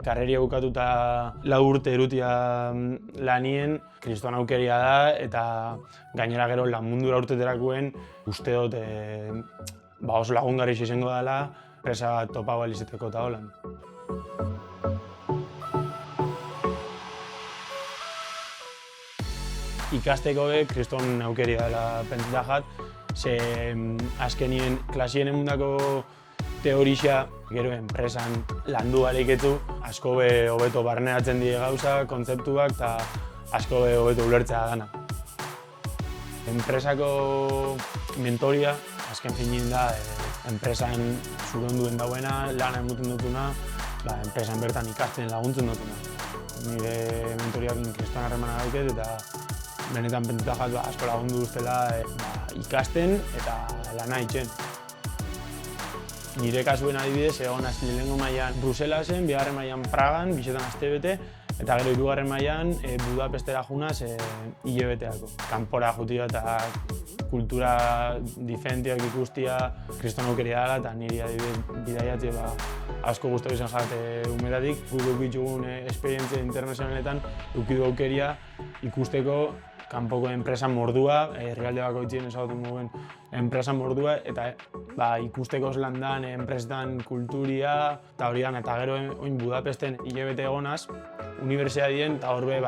Karreria bukatuta 4 urte erutia lanien, kriston aukeria da, eta gainera gero lan mundura urteterakoen uste dut oso lagungarri izango dela, enpresa bat topa balizeteko eta holan. Ikasteko kriston aukeria dela pentsata jat, ze azkenien klasien emundako teorixa, gero enpresan landu bareiketu, asko hobeto barneatzen die gauza, kontzeptuak, eta asko hobeto ulertzea dana. Enpresako mentoria, azken finin da, enpresan zure onduen dauena, lana emuten dutuna, enpresan bertan ikasten laguntzen dutuna. Nire mentoriak kriston harremana dauket, eta benetan pentsata jat asko lagundu duztela ikasten eta lana itxen. Nire kasuen adibidez, egon lehenengo mailan Bruselasen, bigarren mailan Pragan, bisetan astebete, eta gero 3. mailan Budapestera junaz hilebeteako. Kanpora jutia eta kultura diferentiak ikustia kriston aukeria dela, eta niri adibidez bidaiatze asko gustatu izan jat umetatik. Guk ditugun esperientzia internazionaletan edukidu aukeria ikusteko kanpoko enpresa mordua, herrialde bakoitzien ezagutu mugen enpresa mordua, eta ikusteko landan enpresetan kulturia, eta hori dan, eta gero oin Budapesten hilebete egonaz, unibertsitatien, eta horbe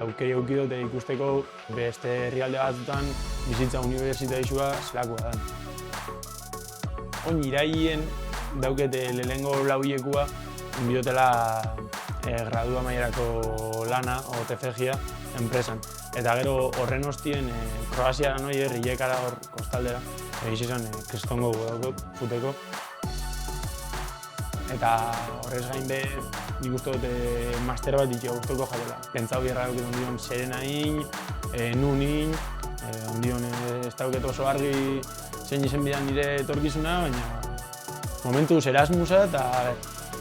aukeri eukidot ikusteko beste herrialde batzutan bizitza unibertsitatixua zelakoa da. Oin iraien daukete lehenengo lauilekua, inbidotela gradua mailerako lana, o TFG-a, enpresan. Eta gero horren ostien Kroazia noi Rijekara hor kostaldera, egiz izan kristongo futeko. Eta horrez gain nik uste dut master bat ditua guztoko jatela. Pentsau bierra duket ondion serenain, nunin, ondion ez dauket oso argi zein izen bidan nire etorkizuna, baina momentuz Erasmusa eta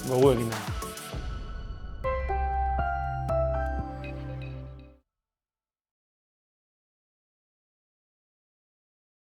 goguekin da.